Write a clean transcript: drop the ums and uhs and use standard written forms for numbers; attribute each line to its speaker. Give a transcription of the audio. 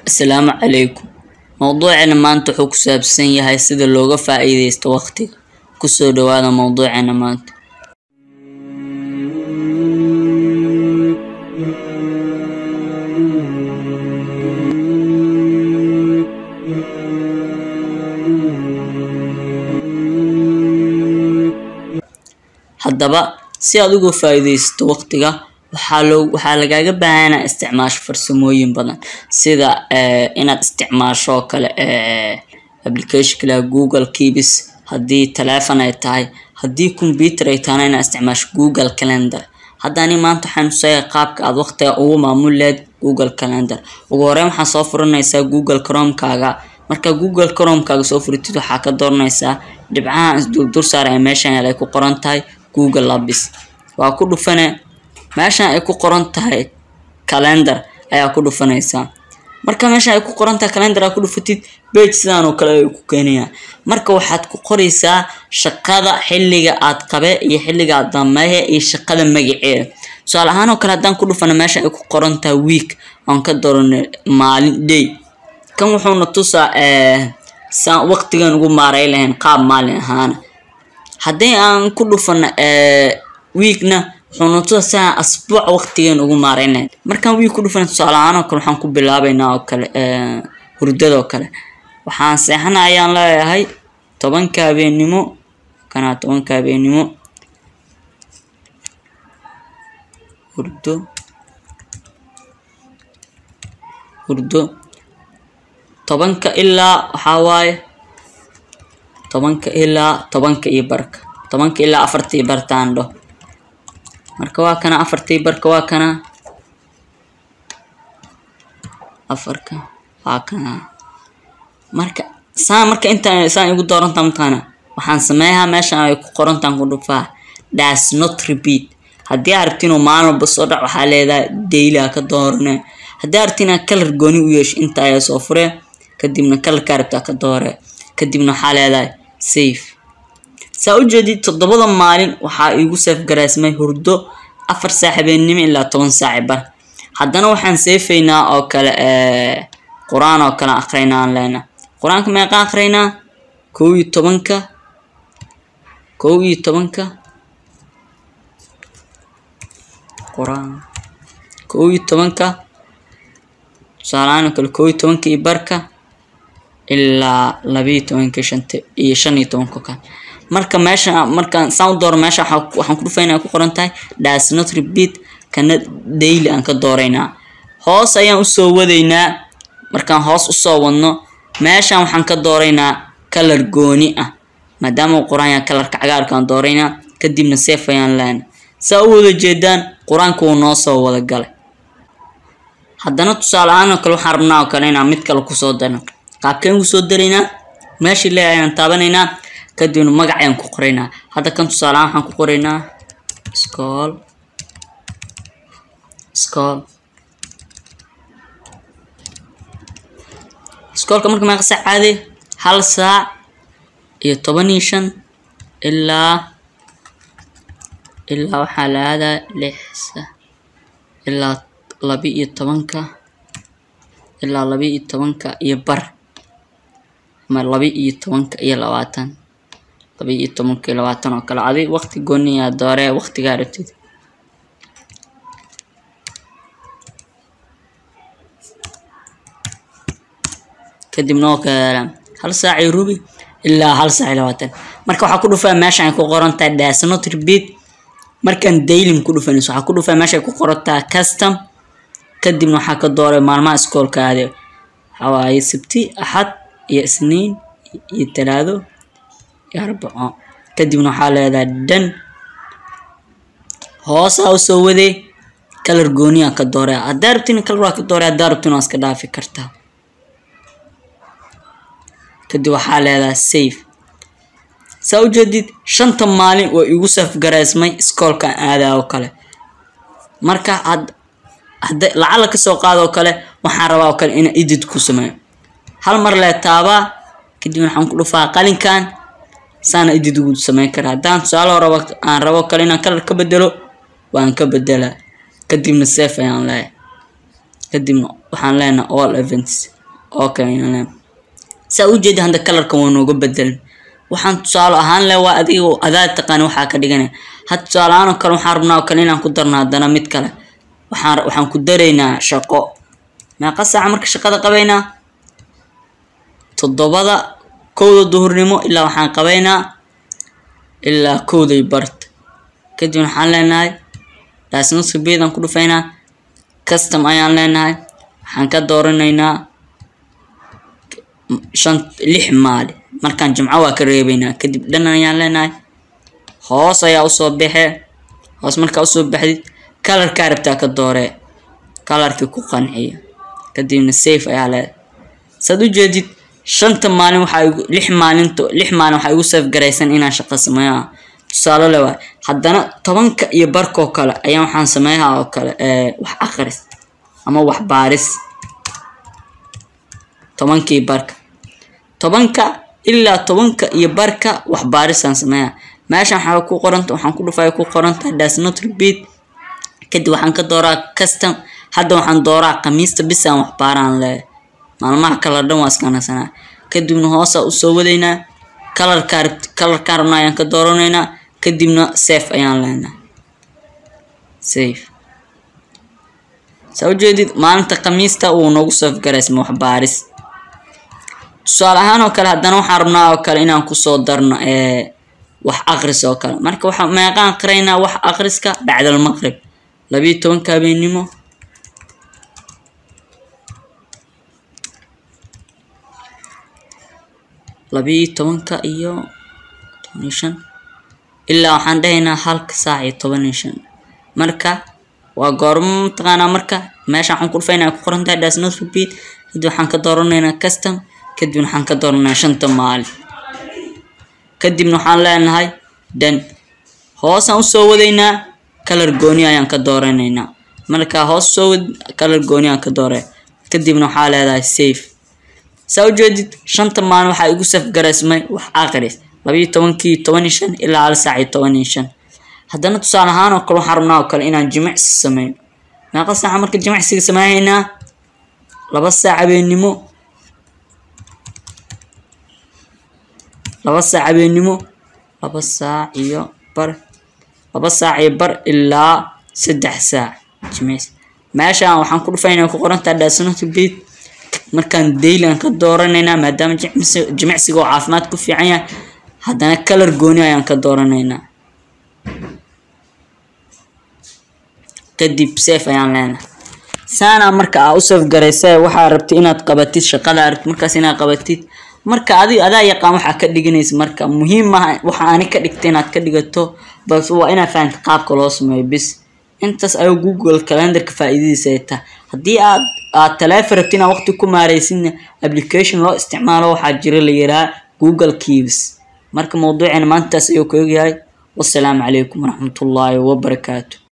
Speaker 1: السلام عليكم. موضوعنا maanta wuxuu ku saabsan yahay sida looga faa'iideysto waqtiga. Ku soo dhawaada mowduucana maanta. haddaba si aad uga faa'iideysto waqtiga waxaa lagaaga baahanaa isticmaasho farsamooyin badan sida inaad isticmaasho kale application kala Google Keeps haddii telephone ay tahay haddii computer ay tahay inaad isticmaasho Google Calendar. haddani maanta waxaan soo qaabka aad waqtiga ugu maamuleed Google Calendar. ugu horreyn waxaan soo furanaysaa Google Chrome kaaga. marka Google Chrome kaaga soo furitid waxaa ka dooranaysaa dhibcaha isdul saaray meeshan ay ku qoran tahay Google Labs. waa ku dhufanay meeshan ay ku qoran tahay calendar ayaa ku dhufanaysaa. marka meeshan ay ku qoran tahay calendar aad ku dhufatid page sidaan oo kale ay ku keenayaan. marka waxaad ku qoraysaa shaqada xilliga aad qabe iyo xilliga aad dhammeeyay iyo shaqada magaceeda. su'aal ahaan oo kale hadaan ku dhufano meeshan ay ku qoran tahay week aan ka dooranay maalin day. kan wuxuu na tusaa saan waqtigan ugu maaray lahayn qaab maalin ahaan. haddii aan ku dhufano weekna wuxuu na tusaa asbuuc waqtigan ugu maaraynayn. markaan week ku dhufano su'aal ahaan oo kale waxaan ku bilaabaynaa oo kale hurdada oo kale. waxaan seexanayaan leeyahay 10 habeenimo kana 10 habeenimo hurdo 10 ilaa waxa waaye 10 ilaa 10 iyo barka 10 ilaa 4 iyo bartaan dho. marka waa kana 4 iyo barka waa kana 4 waa kana. marka intaan igu doorantaa mataqaana waxaan sameeyaa meeshan ay ku qorantaan ku dhufaa does not repeat. haddii aad rabtid inuu maalin walba soo dhaco waxaa leedahay daily ka doorane. haddii aad rabtid inaad color gooni u yeesho inta ayaa soo furee kadibna color ka rabtaa ka doore kadibna waxaa leedahay save. saa u jeedid 7 maalin waxaa igu save garaysmay hurdo 4 saac habeenimo ilaa 10 saac bar. haddana waxaan saafeynaa oo kale quraan oo kale aqrinaa leena. quraanka meeqa aqrinaa 11 quraan 11 saaraan kale 11 iyo barka ilaa 12 shanta iyo 15 ka. marka meesha markaan sound door meesha waxaan ku dhufaynaa ku qoran tahay does not repeat kana daily aan ka dooraynaa. hoos ayaan u soo wadaynaa. markaan hoos u soo wadno meeshan waxaan ka dooraynaa color gooni ah maadaama quraanka colorka cagaarka aan dooraynaa kadibna save ayaan leen. saa u wada jeedaan quraanku uu noo soo wada galay. haddana tusaale ahaan kale waxaan rabnaa kale inaan mid kale ku soo darno. qaabkeen u soo daraynaa meeshii leeyaan taabanaynaa kadibna magacayaan ku qoraynaa. hadda kan tusaale ahaan waxaan ku qoraynaa schoolka marka ma qasa caadi 1 saac iyo 15 ilaa waxaa la aadaa 6 saac ilaa 12 ilaa 12 iyo bar ama 12 iyo 20 12 iyo 20 oo kale adi waqti gooni ah doore waqtiga rabtid. kadibna oo kale 1 saac iyo rubi ilaa 1 saac iyo 20. marka waxaa ku dhufaa meesha ay ku qoran tahay does not repeat. markaan daily ku dhufanayso waxaa ku dhufaa meesha ay ku qoran tahay custom kadibna waxaa ka dooray maalmaha iskoolka aad waxa waaye sabti axad iyo isniin iyo talaado iyo arbaco kadibna waxaa leedahay dhan. hoos u soo waday color gooni ah ka dooray. haddii rabtid color ka dooray haddii rabtid iska dhaafi kartaa. kadib waxaa leedahay save. saa u jeedid 5 maalin oo igu save garaysmay iskoolka aadaa oo kale. marka hadda lacala ka soo qaado kale waxaan rabaa oo kale in edit ku sameeyo hal mar la taaba kadib waxaan ku dhufaa qalinkan saana edit ugu sameyn karaa. hadaan su'aalo aan rabo kale inaan color ka bedelo waan ka bedelaa kadibna save ayaan leeyahay. kadibna waxaan leenahay all events okay saa u jeedi handa colorka waa nooga bedelan waxaan tusaale ahaan leh waa adiga adaa taqaan waxa ka dhiganay had tusaale ahaan kale waxaan rabnaa oo kale inaan ku darno hadana mid kale waxaan ku dareynaa shaqo meeqa saac marka shaqada qabeynaa 7 kowda duhurnimo ilaa waxaan qabeynaa ilaa kowday bart kadib waxaan leenahay taasna subeedan ku dhufaynaa custom ayaan leenahay waxaan ka dooranaynaa 6 maalin markaan jimco waa ka reebaynaa kadib dhan ayaan leenahay hoos ayaa u soo baxay hoos marka u soo baxdid color ka rabtaa ka doore colorki ku qanciyo kadibna save ayaa leedahay sad u jeedid 5 maalin waxa 6 maalin waxa igu save gareysan inaan shaqo sameeyo tusaale leh haddana 10ka iyo barko kale ayaan waxaan sameeyaa oo kale wax akhris ama wax baaris 10kii barka 10ka ilaa 10ka iyo barka wax baaris aan sameeyaa meeshan waxa ku qoranta waxaan ku dhufay ku qoranta does not repeat kadib waxaan ka dooraa custom hadda waxaan dooraa khamiista bis aan wax baaraan leh maalmaha kala dhan waa iskana sanaa kadibna hoos u soo wadaynaa color ka rabnaa ayaan ka dooranaynaa kadibna save ayaan leenahay save soo jeedid maalinta khamiista uu noogu save gareysmo wax baaris tusaale ahaan oo kale haddana waxaan rabnaa oo kale inaan ku soo darno wax akhris oo kale marka waxaan meeqaan qaraynaa wax akhriska bacda al-maghrib 12 habeenimo labii 10 iyo 15 ilaa waxaan dhahaynaa 1 saac iyo 15 marka waa goorma taqaana marka meesha waxaan ku dhufaynaa ku qoran tahay does not repeat kadib waxaan ka dooranaynaa custom kadib waxaan ka dooranaynaa 5 maalin kadibna waxaan leenahay dan hoos aan u soo wadaynaa color gooni ayaan ka dooranaynaa marka hoos soo wad color gooni aan ka dooray kadibna waxaa leedahay save soo jeedid 5 maalin waxa igu saf gareysmay wax akhris 12kii 15 ilaa 1 saac iyo 15 haddana tusaale ahaan oo kale waxaan rabnaa oo kale inaan jimicsi sameeyo meeqa saac marka jimicsiga sameeynaa 2 saac habeenimo 2 saac habeenimo 2 saac iyo bar ilaa 3 saac jimicsi meeshaan waxaan ku dhufaynaa ku qorantaa does not repeat markaan daily aan ka dooranaynaa maadaama jimicsiga oo caafimaad ku fiican yahay haddana color gooni ayaan ka dooranaynaa kadib save ayaan leenahay saana marka aad u save gareysay waxa rabtay inaad qabatid shaqada rabtid markaas inaad qabatid marka adaa yaqaan waxa ka dhiganaysa marka muhiim ah waxa aan ka dhigtay inaad ka dhigato bas waa inaad fahanto qaabka loo sameeyo bis intaas ay Google Calendar ka faa'iideysa ay tahay hadii aad telefoon rabtid inaad waqti ku maareysin application loo isticmaalo waxa jira la yiraahdo Google Keeps marka mowduucina maanta ayuu ku yahay wassalamu alaykum warahmatullaahi wabarakaatuh